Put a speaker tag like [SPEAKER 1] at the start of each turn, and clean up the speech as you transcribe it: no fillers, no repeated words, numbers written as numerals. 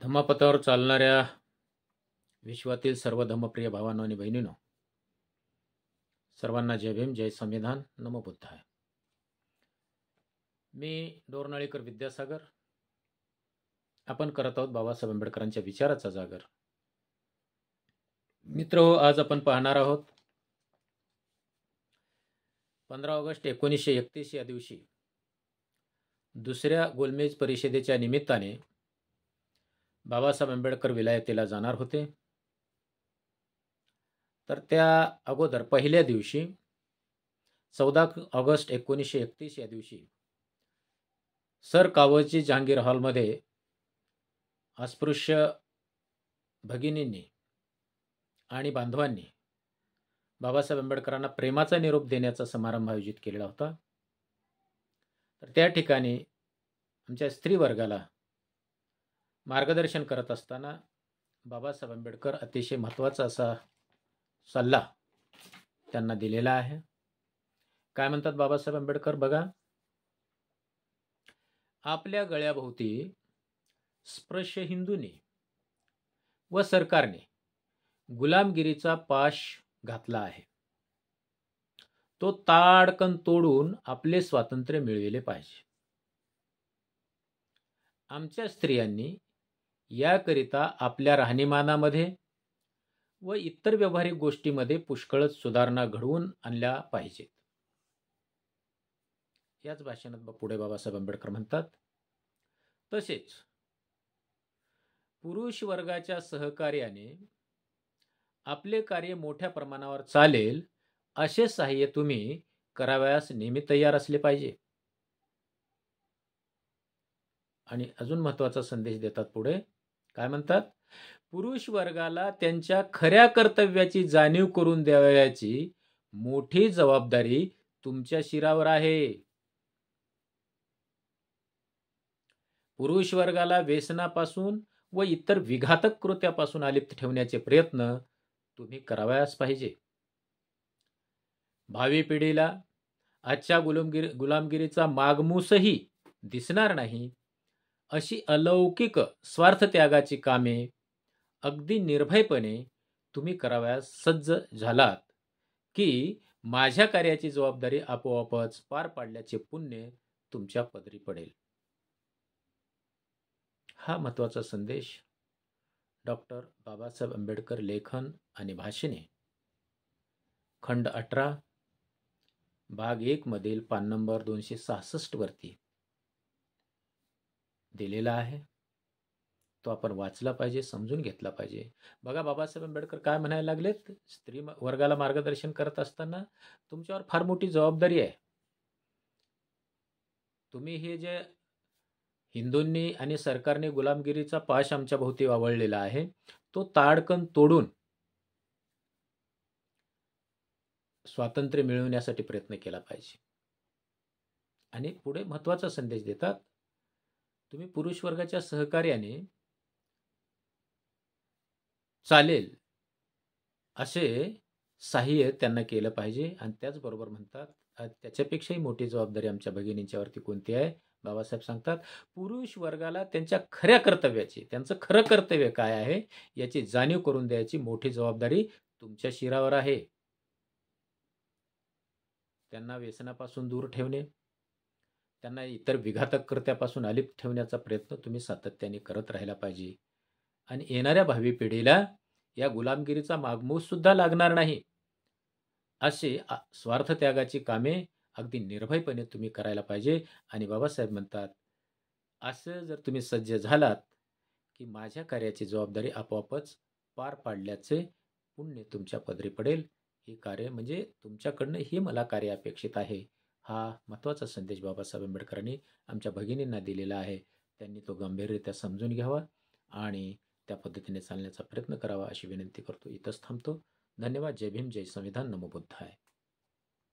[SPEAKER 1] धम्मपथावर चालणाऱ्या विश्वातील सर्व धम्मप्रिय भावांनो आणि बहिणींनो, सर्वांना जय भीम, जय संविधान, नमो बुद्धाय. मी डोरनाळीकर विद्यासागर. आपण करत आहोत बाबासाहेब आंबेडकरांच्या विचाराचा जागर. मित्र, आज आपण पाहणार आहोत 15 ऑगस्ट 1931 या दिवशी दुसऱ्या गोलमेज परिषदेच्या निमित्ताने बाबासाहेब आंबेडकर विलायतेला जाणार होते. तर त्या अगोदर पहिल्या दिवशी 14 ऑगस्ट 1931 या दिवशी सर कावळजी जहांगीर हॉलमध्ये अस्पृश्य भगिनींनी आणि बांधवांनी बाबासाहेब आंबेडकरांना प्रेमाचा निरोप देण्याचा समारंभ आयोजित केलेला होता. तर त्या ठिकाणी आमच्या स्त्री वर्गाला मार्गदर्शन करत असताना बाबासाहेब आंबेडकर अतिशय महत्त्वाचा असा सल्ला त्यांना दिलेला आहे. काय म्हणतात बाबासाहेब आंबेडकर बघा, आपल्या गळ्याभोवती स्पृश्य हिंदूंनी व सरकारने गुलामगिरीचा पाश घातला आहे. तो ताडकन तोडून आपले स्वातंत्र्य मिळविले पाहिजे. आमच्या स्त्रियांनी याकरिता आपल्या राहणीमानामध्ये व इतर व्यावहारिक गोष्टीमध्ये पुष्कळच सुधारणा घडवून आणल्या पाहिजेत. याच भाषणात पुढे बाबासाहेब आंबेडकर म्हणतात, तसेच पुरुष वर्गाच्या सहकार्याने आपले कार्य मोठ्या प्रमाणावर चालेल असे सहाय्य तुम्ही करावयास नेहमी तयार असले पाहिजे. आणि अजून महत्त्वाचा संदेश देतात पुढे. काय म्हणतात, पुरुष वर्गाला त्यांच्या खऱ्या कर्तव्याची जाणीव करून द्यावयाची मोठी जबाबदारी तुमच्या शिरावर आहे. पुरुष वर्गाला व्यसनापासून व इतर विघातक कृत्यापासून अलिप्त ठेवण्याचे प्रयत्न तुम्ही करावयास पाहिजे. भावी पिढीला आजच्या गुलामगिरीचा मागमूसही दिसणार नाही अशी अलौकिक स्वार्थत्यागाची कामे अगदी निर्भयपणे तुम्ही करावयास सज्ज झालात की माझ्या कार्याची जबाबदारी आपोआपच पार पाडल्याचे पुण्य तुमच्या पदरी पडेल. हा महत्त्वाचा संदेश डॉक्टर बाबासाहेब आंबेडकर लेखन आणि भाषणे खंड 18 भाग 1 मधील पान नंबर 266 वरती दिलेला आहे. तो आपण वाचला पाहिजे, समजून घेतला पाहिजे. बघा, बाबासाहेब आंबेडकर काय म्हणायला लागलेत, स्त्री वर्गाला मार्गदर्शन करत असताना तुमच्यावर फार मोठी जबाबदारी आहे. तुम्ही हे जे हिंदूंनी आणि सरकारने गुलामगिरीचा पाश आमच्या भोवती वावळलेला आहे तो ताडकन तोडून स्वातंत्र्य मिळवण्यासाठी प्रयत्न केला पाहिजे. आणि पुढे महत्त्वाचा संदेश देतात, तुम्ही पुरुष वर्गाच्या सहकार्याने चालेल असे सहाय्य त्यांना केलं पाहिजे. आणि त्याचबरोबर म्हणतात, त्याच्यापेक्षाही मोठी जबाबदारी आमच्या भगिनींच्यावरती कोणती आहे. बाबासाहेब सांगतात, पुरुष वर्गाला त्यांच्या खऱ्या कर्तव्याची, त्यांचं खरं कर्तव्य काय आहे याची जाणीव करून द्यायची मोठी जबाबदारी तुमच्या शिरावर आहे. त्यांना व्यसनापासून दूर ठेवणे, त्यांना इतर विघातक कृत्यापासून अलिप्त ठेवण्याचा प्रयत्न तुम्ही सातत्याने करत राहिला पाहिजे. आणि येणाऱ्या भावी पिढीला या गुलामगिरीचा मागमूस सुद्धा लागणार नाही असे स्वार्थत्यागाची कामे अगदी निर्भयपणे तुम्ही करायला पाहिजे. आणि बाबासाहेब म्हणतात, असं जर तुम्ही सज्ज झालात की माझ्या कार्याची जबाबदारी आपोआपच पार पाडल्याचे पुण्य तुमच्या पदरी पडेल. हे कार्य म्हणजे तुमच्याकडनं हे मला कार्य अपेक्षित आहे. हा महत्त्वाचा संदेश बाबासाहेब आंबेडकरांनी आमच्या भगिनींना दिलेला आहे. त्यांनी तो गंभीररित्या समजून घ्यावा आणि त्या पद्धतीने चालण्याचा प्रयत्न करावा अशी विनंती करतो. इथंच थांबतो. धन्यवाद. जय भीम, जय संविधान, नमो बुद्धाय.